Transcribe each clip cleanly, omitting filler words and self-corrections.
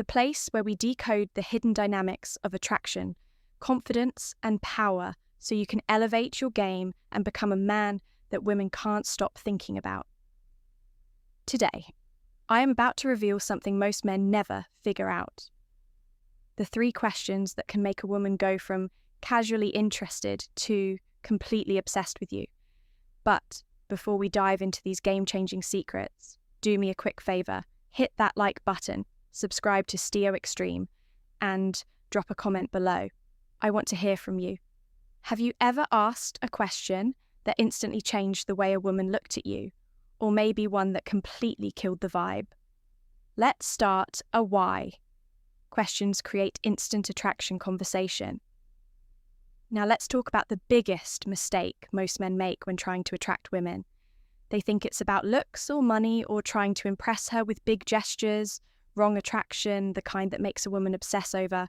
the place where we decode the hidden dynamics of attraction, confidence, and power so you can elevate your game and become a man that women can't stop thinking about. Today, I am about to reveal something most men never figure out. The 3 questions that can make a woman go from casually interested to completely obsessed with you. But before we dive into these game-changing secrets, do me a quick favor, hit that like button, subscribe to Stoic Extreme, and drop a comment below. I want to hear from you. Have you ever asked a question that instantly changed the way a woman looked at you? Or maybe one that completely killed the vibe? Let's start a why. Questions create instant attraction conversation. Now let's talk about the biggest mistake most men make when trying to attract women. They think it's about looks or money or trying to impress her with big gestures, wrong attraction, the kind that makes a woman obsess over.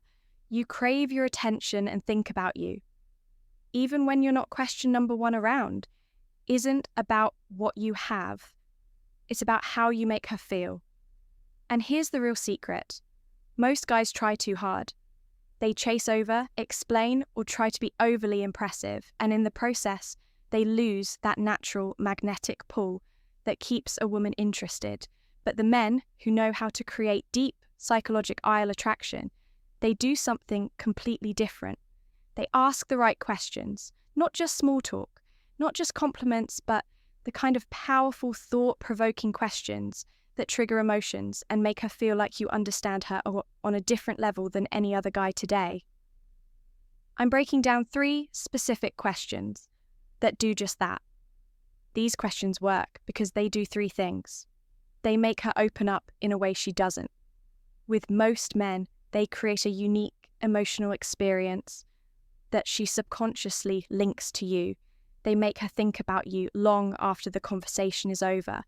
You crave your attention and think about you. Even when you're not question number 1 around, isn't about what you have. It's about how you make her feel. And here's the real secret. Most guys try too hard. They chase over, explain, or try to be overly impressive, and in the process, they lose that natural magnetic pull that keeps a woman interested. But the men who know how to create deep psychological attraction, they do something completely different. They ask the right questions, not just small talk, not just compliments, but the kind of powerful, thought-provoking questions that trigger emotions and make her feel like you understand her on a different level than any other guy today. I'm breaking down 3 specific questions that do just that. These questions work because they do 3 things. They make her open up in a way she doesn't. With most men, they create a unique emotional experience that she subconsciously links to you. They make her think about you long after the conversation is over.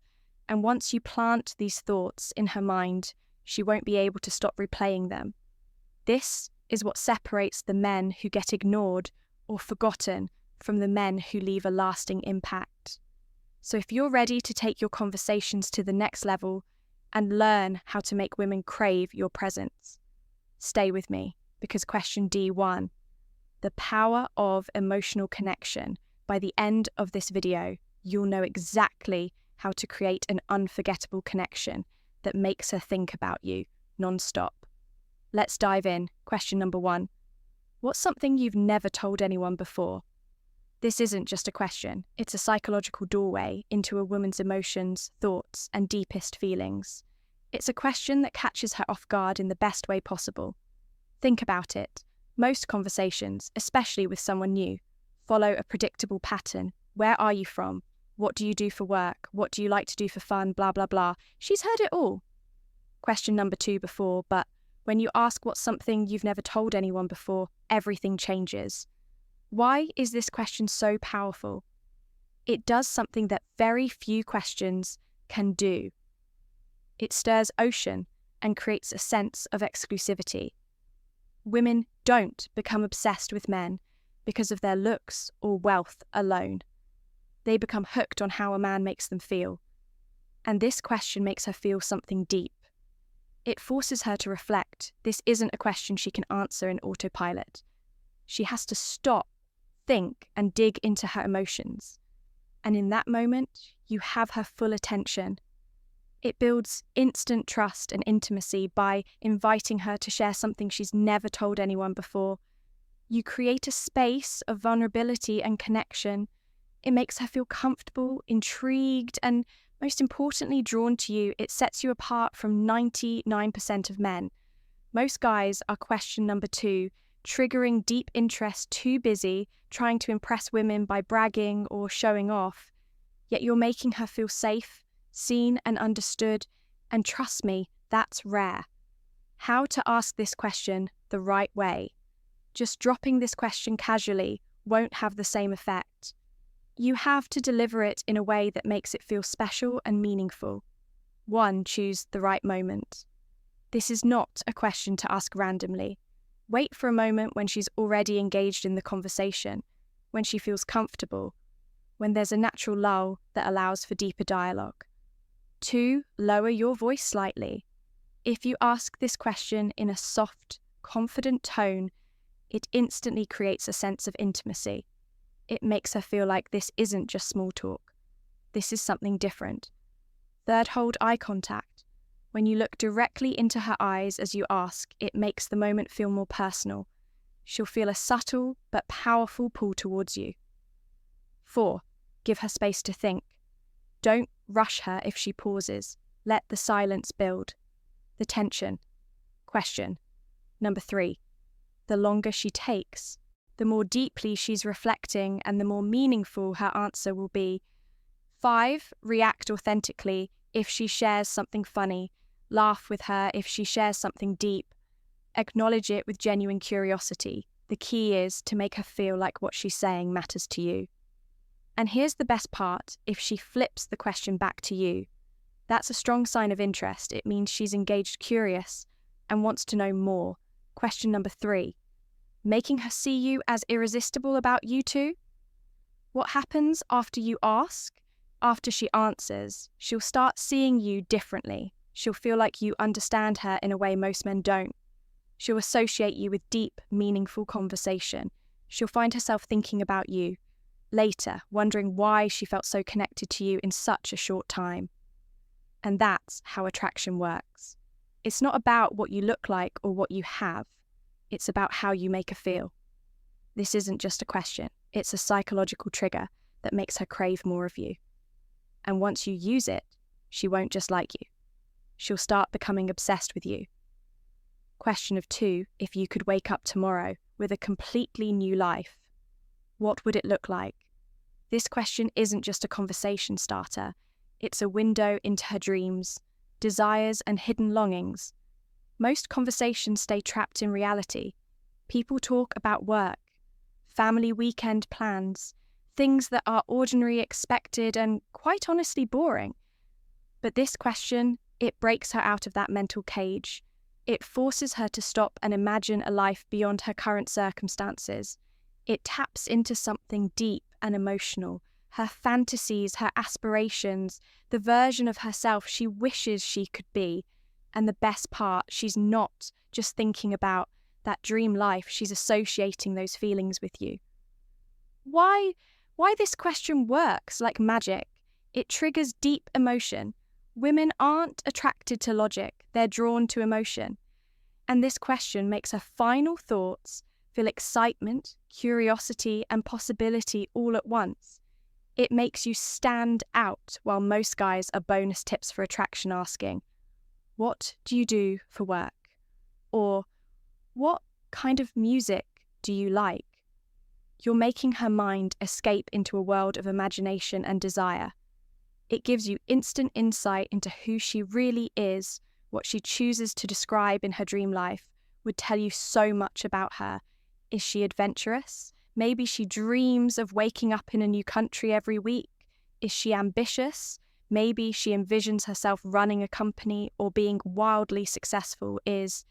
And once you plant these thoughts in her mind, she won't be able to stop replaying them. This is what separates the men who get ignored or forgotten from the men who leave a lasting impact. So if you're ready to take your conversations to the next level and learn how to make women crave your presence, stay with me, because question D1, the power of emotional connection. By the end of this video, you'll know exactly how to create an unforgettable connection that makes her think about you non-stop. Let's dive in. Question number 1. What's something you've never told anyone before? This isn't just a question. It's a psychological doorway into a woman's emotions, thoughts, and deepest feelings. It's a question that catches her off guard in the best way possible. Think about it. Most conversations, especially with someone new, follow a predictable pattern. Where are you from? What do you do for work? What do you like to do for fun? Blah, blah, blah. She's heard it all. Question number 2 before, but when you ask what's something you've never told anyone before, everything changes. Why is this question so powerful? It does something that very few questions can do. It stirs ocean and creates a sense of exclusivity. Women don't become obsessed with men because of their looks or wealth alone. They become hooked on how a man makes them feel. And this question makes her feel something deep. It forces her to reflect. This isn't a question she can answer in autopilot. She has to stop, think, and dig into her emotions. And in that moment, you have her full attention. It builds instant trust and intimacy by inviting her to share something she's never told anyone before. You create a space of vulnerability and connection. It makes her feel comfortable, intrigued, and most importantly, drawn to you. It sets you apart from 99% of men. Most guys are question number 2, triggering deep interest, too busy, trying to impress women by bragging or showing off. Yet you're making her feel safe, seen and understood, and trust me, that's rare. How to ask this question the right way. Just dropping this question casually won't have the same effect. You have to deliver it in a way that makes it feel special and meaningful. 1, choose the right moment. This is not a question to ask randomly. Wait for a moment when she's already engaged in the conversation, when she feels comfortable, when there's a natural lull that allows for deeper dialogue. 2, lower your voice slightly. If you ask this question in a soft, confident tone, it instantly creates a sense of intimacy. It makes her feel like this isn't just small talk. This is something different. Third, hold eye contact. When you look directly into her eyes as you ask, it makes the moment feel more personal. She'll feel a subtle but powerful pull towards you. 4, give her space to think. Don't rush her if she pauses. Let the silence build. The tension. Question. Number 3, the longer she takes, the more deeply she's reflecting and the more meaningful her answer will be. 5, react authentically if she shares something funny. Laugh with her if she shares something deep. Acknowledge it with genuine curiosity. The key is to make her feel like what she's saying matters to you. And here's the best part, if she flips the question back to you, that's a strong sign of interest. It means she's engaged, curious, and wants to know more. Question number 3, making her see you as irresistible about you two. What happens after you ask? After she answers, she'll start seeing you differently. She'll feel like you understand her in a way most men don't. She'll associate you with deep, meaningful conversation. She'll find herself thinking about you later, wondering why she felt so connected to you in such a short time. And that's how attraction works. It's not about what you look like or what you have. It's about how you make her feel. This isn't just a question. It's a psychological trigger that makes her crave more of you. And once you use it, she won't just like you. She'll start becoming obsessed with you. Question of 2, if you could wake up tomorrow with a completely new life, what would it look like? This question isn't just a conversation starter. It's a window into her dreams, desires, and hidden longings. Most conversations stay trapped in reality. People talk about work, family weekend plans, things that are ordinary, expected, and quite honestly boring. But this question, it breaks her out of that mental cage. It forces her to stop and imagine a life beyond her current circumstances. It taps into something deep and emotional, her fantasies, her aspirations, the version of herself she wishes she could be. And the best part, she's not just thinking about that dream life, she's associating those feelings with you. Why this question works like magic? It triggers deep emotion. Women aren't attracted to logic, they're drawn to emotion. And this question makes her final thoughts feel excitement, curiosity, and possibility all at once. It makes you stand out, while most guys are bonus tips for attraction asking, what do you do for work? Or, what kind of music do you like? You're making her mind escape into a world of imagination and desire. It gives you instant insight into who she really is. What she chooses to describe in her dream life would tell you so much about her. Is she adventurous? Maybe she dreams of waking up in a new country every week. Is she ambitious? Maybe she envisions herself running a company or being wildly successful. Is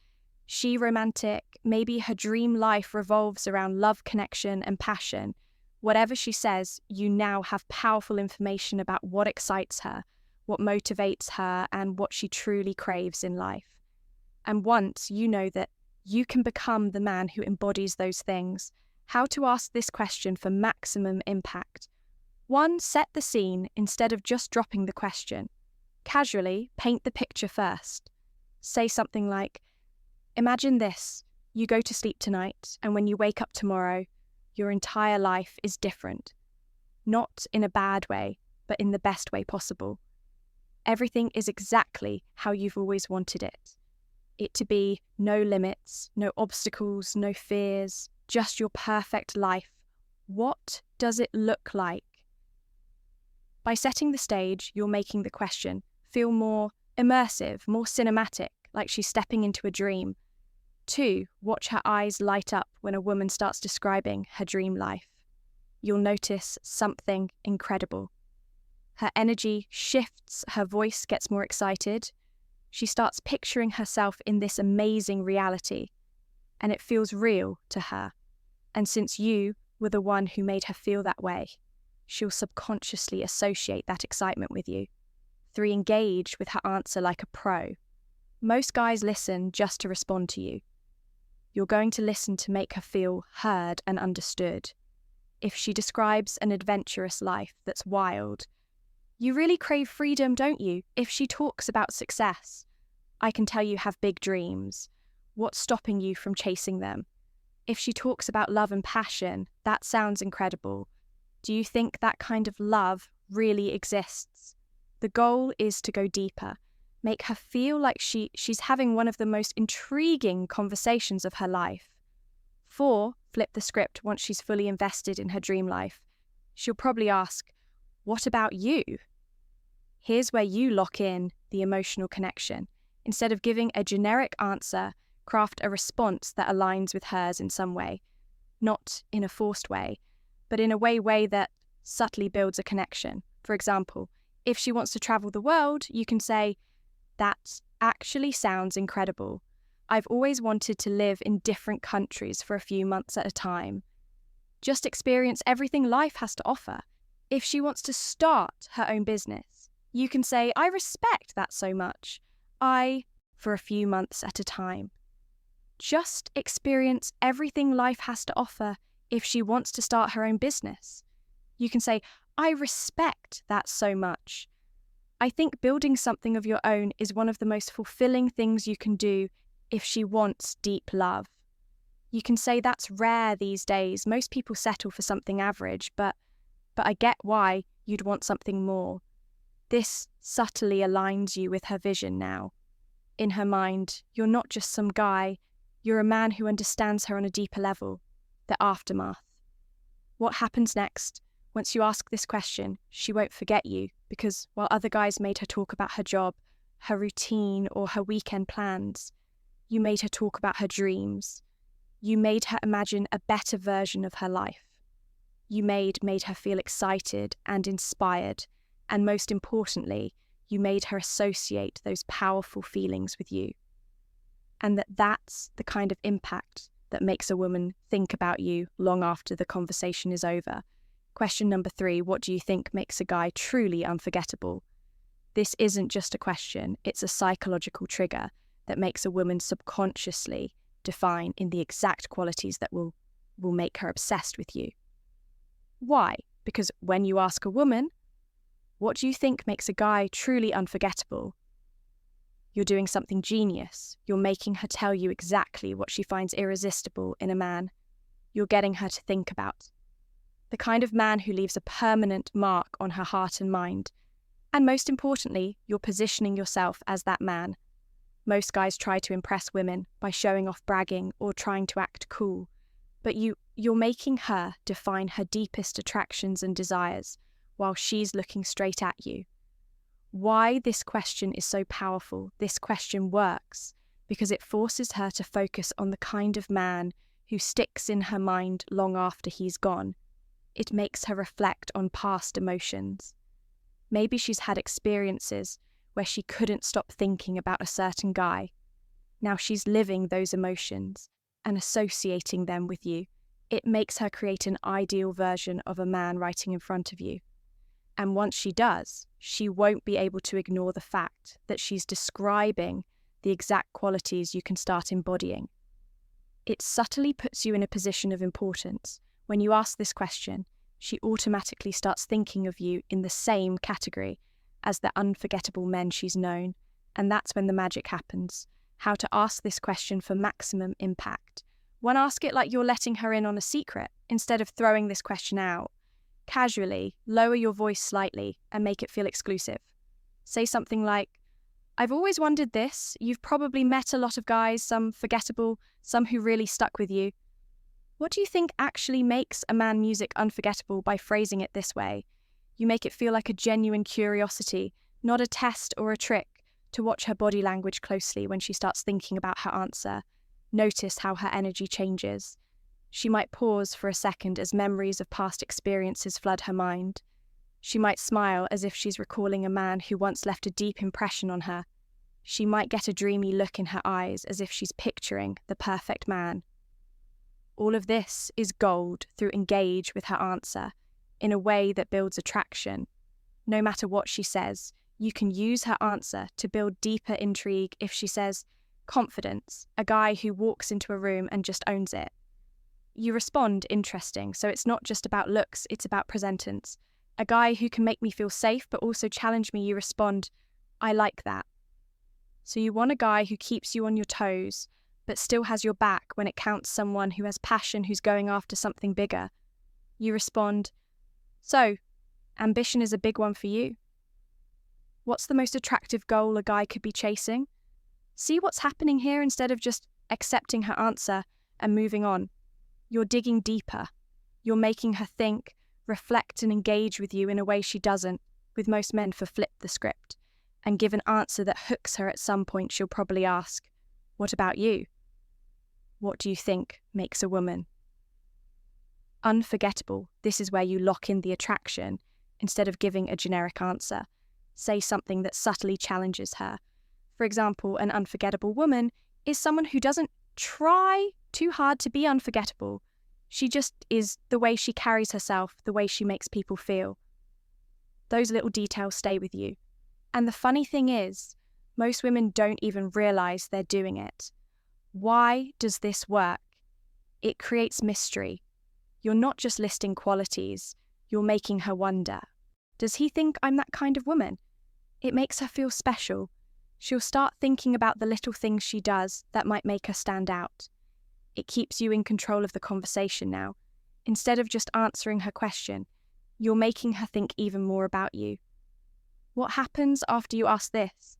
she romantic? Maybe her dream life revolves around love, connection, and passion. Whatever she says, you now have powerful information about what excites her, what motivates her, and what she truly craves in life. And once you know that, you can become the man who embodies those things. How to ask this question for maximum impact. 1, set the scene instead of just dropping the question. Casually, paint the picture first. Say something like, imagine this, you go to sleep tonight, and when you wake up tomorrow, your entire life is different. Not in a bad way, but in the best way possible. Everything is exactly how you've always wanted it. It to be no limits, no obstacles, no fears, just your perfect life. What does it look like? By setting the stage, you're making the question feel more immersive, more cinematic, like she's stepping into a dream. 2, watch her eyes light up when a woman starts describing her dream life. You'll notice something incredible. Her energy shifts, her voice gets more excited. She starts picturing herself in this amazing reality, and it feels real to her. And since you were the one who made her feel that way, she'll subconsciously associate that excitement with you. 3, engage with her answer like a pro. Most guys listen just to respond to you. You're going to listen to make her feel heard and understood. If she describes an adventurous life that's wild, you really crave freedom, don't you? If she talks about success, I can tell you have big dreams. What's stopping you from chasing them? If she talks about love and passion, that sounds incredible. Do you think that kind of love really exists? The goal is to go deeper, make her feel like she's having one of the most intriguing conversations of her life. 4, flip the script once she's fully invested in her dream life. She'll probably ask, "What about you?" Here's where you lock in the emotional connection. Instead of giving a generic answer, craft a response that aligns with hers in some way. Not in a forced way, but in a way that subtly builds a connection. For example, if she wants to travel the world, you can say, "That actually sounds incredible. I've always wanted to live in different countries for a few months at a time. Just experience everything life has to offer." If she wants to start her own business, you can say, "I respect that so much. For a few months at a time." Just experience everything life has to offer if she wants to start her own business. You can say, "I respect that so much. I think building something of your own is one of the most fulfilling things you can do if she wants deep love." You can say, "That's rare these days. Most people settle for something average, but I get why you'd want something more." This subtly aligns you with her vision now. In her mind, you're not just some guy, you're a man who understands her on a deeper level. The aftermath. What happens next? Once you ask this question, she won't forget you, because while other guys made her talk about her job, her routine, or her weekend plans, you made her talk about her dreams. You made her imagine a better version of her life. You made her feel excited and inspired, and most importantly, you made her associate those powerful feelings with you. And that's the kind of impact that makes a woman think about you long after the conversation is over. Question number 3, what do you think makes a guy truly unforgettable? This isn't just a question, it's a psychological trigger that makes a woman subconsciously define in the exact qualities that will make her obsessed with you. Why? Because when you ask a woman, "What do you think makes a guy truly unforgettable?" you're doing something genius. You're making her tell you exactly what she finds irresistible in a man. You're getting her to think about the kind of man who leaves a permanent mark on her heart and mind. And most importantly, you're positioning yourself as that man. Most guys try to impress women by showing off, bragging, or trying to act cool. But you're making her define her deepest attractions and desires while she's looking straight at you. Why this question is so powerful, this question works, because it forces her to focus on the kind of man who sticks in her mind long after he's gone. It makes her reflect on past emotions. Maybe she's had experiences where she couldn't stop thinking about a certain guy. Now she's living those emotions and associating them with you. It makes her create an ideal version of a man writing in front of you. And once she does, she won't be able to ignore the fact that she's describing the exact qualities you can start embodying. It subtly puts you in a position of importance. When you ask this question, she automatically starts thinking of you in the same category as the unforgettable men she's known, and that's when the magic happens. How to ask this question for maximum impact. 1, ask it like you're letting her in on a secret, instead of throwing this question out. Casually, lower your voice slightly and make it feel exclusive. Say something like, "I've always wondered this. You've probably met a lot of guys, some forgettable, some who really stuck with you. What do you think actually makes a man music unforgettable?" By phrasing it this way, you make it feel like a genuine curiosity, not a test or a trick. To watch her body language closely when she starts thinking about her answer. Notice how her energy changes. She might pause for a second as memories of past experiences flood her mind. She might smile as if she's recalling a man who once left a deep impression on her. She might get a dreamy look in her eyes as if she's picturing the perfect man. All of this is gold through engage with her answer in a way that builds attraction. No matter what she says, You can use her answer to build deeper intrigue if she says, confidence, a guy who walks into a room and just owns it. You respond, interesting, so it's not just about looks, it's about presentance. A guy who can make me feel safe but also challenge me, you respond, I like that. So you want a guy who keeps you on your toes but still has your back when it counts, someone who has passion, who's going after something bigger. You respond, so, ambition is a big one for you. What's the most attractive goal a guy could be chasing? See what's happening here instead of just accepting her answer and moving on. You're digging deeper. You're making her think, reflect and engage with you in a way she doesn't, with most men, for flip the script, and give an answer that hooks her. At some point she'll probably ask, what about you? What do you think makes a woman? Unforgettable. This is where you lock in the attraction instead of giving a generic answer. Say something that subtly challenges her. For example, an unforgettable woman is someone who doesn't try too hard to be unforgettable. She just is, the way she carries herself, the way she makes people feel. Those little details stay with you. And the funny thing is, most women don't even realize they're doing it. Why does this work? It creates mystery. You're not just listing qualities, you're making her wonder. Does he think I'm that kind of woman? It makes her feel special. She'll start thinking about the little things she does that might make her stand out. It keeps you in control of the conversation now. Instead of just answering her question, you're making her think even more about you. What happens after you ask this?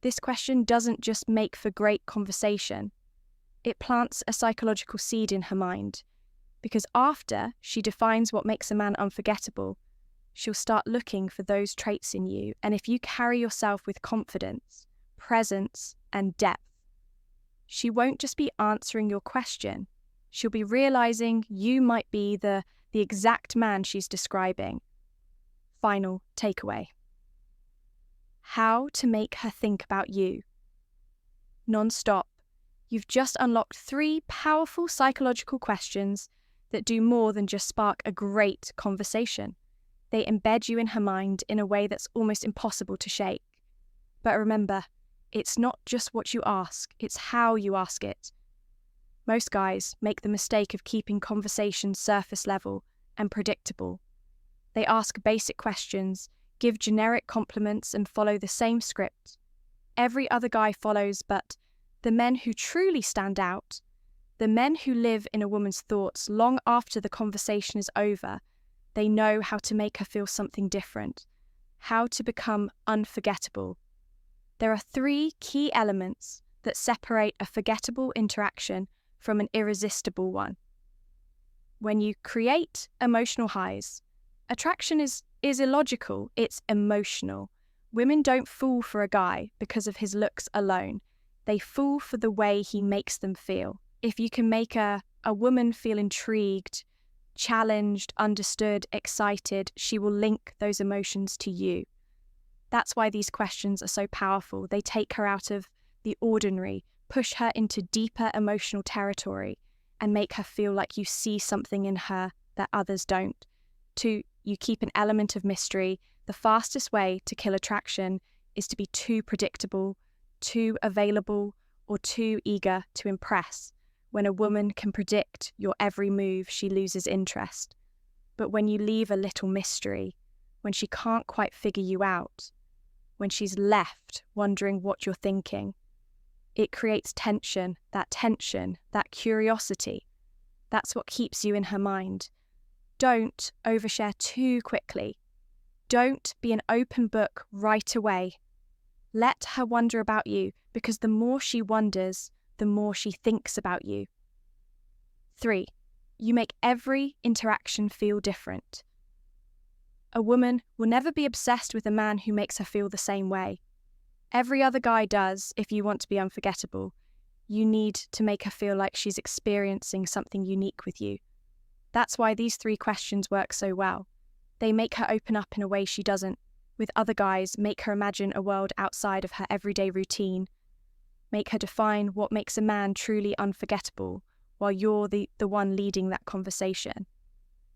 This question doesn't just make for great conversation. It plants a psychological seed in her mind, because after she defines what makes a man unforgettable, she'll start looking for those traits in you. And if you carry yourself with confidence, presence, and depth, she won't just be answering your question. She'll be realizing you might be the exact man she's describing. Final takeaway. How to make her think about you. Non-stop. You've just unlocked 3 powerful psychological questions that do more than just spark a great conversation. They embed you in her mind in a way that's almost impossible to shake. But remember, it's not just what you ask, it's how you ask it. Most guys make the mistake of keeping conversations surface level and predictable. They ask basic questions, give generic compliments, and follow the same script. Every other guy follows, but the men who truly stand out, the men who live in a woman's thoughts long after the conversation is over, they know how to make her feel something different, how to become unforgettable. There are 3 key elements that separate a forgettable interaction from an irresistible one. When you create emotional highs, attraction is illogical, it's emotional. Women don't fall for a guy because of his looks alone. They fall for the way he makes them feel. If you can make a woman feel intrigued, challenged, understood, excited, she will link those emotions to you. That's why these questions are so powerful. They take her out of the ordinary, push her into deeper emotional territory, and make her feel like you see something in her that others don't. 2, you keep an element of mystery. The fastest way to kill attraction is to be too predictable, too available, or too eager to impress. When a woman can predict your every move, she loses interest. But when you leave a little mystery, when she can't quite figure you out, when she's left wondering what you're thinking, it creates tension, that curiosity. That's what keeps you in her mind. Don't overshare too quickly. Don't be an open book right away. Let her wonder about you, because the more she wonders, the more she thinks about you. 3, you make every interaction feel different. A woman will never be obsessed with a man who makes her feel the same way. Every other guy does if you want to be unforgettable. You need to make her feel like she's experiencing something unique with you. That's why these 3 questions work so well. They make her open up in a way she doesn't. With other guys, make her imagine a world outside of her everyday routine. Make her define what makes a man truly unforgettable, while you're the one leading that conversation.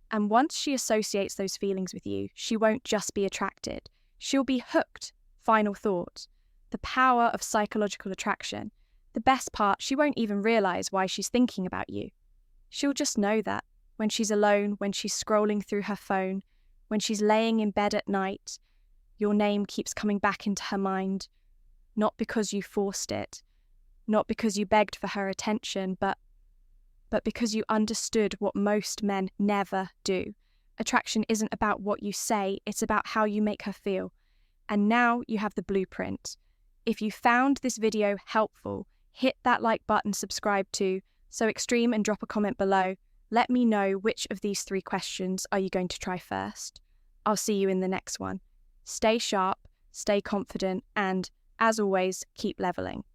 And once she associates those feelings with you, she won't just be attracted. She'll be hooked Final thought: the power of psychological attraction. The best part, she won't even realize why she's thinking about you. She'll just know that when she's alone, when she's scrolling through her phone, when she's laying in bed at night, your name keeps coming back into her mind, not because you forced it, not because you begged for her attention, but because you understood what most men never do. Attraction isn't about what you say, it's about how you make her feel. And now you have the blueprint. If you found this video helpful, hit that like button, subscribe to So Extreme, and drop a comment below. Let me know which of these 3 questions are you going to try first. I'll see you in the next one. Stay sharp, stay confident, and, as always, keep leveling.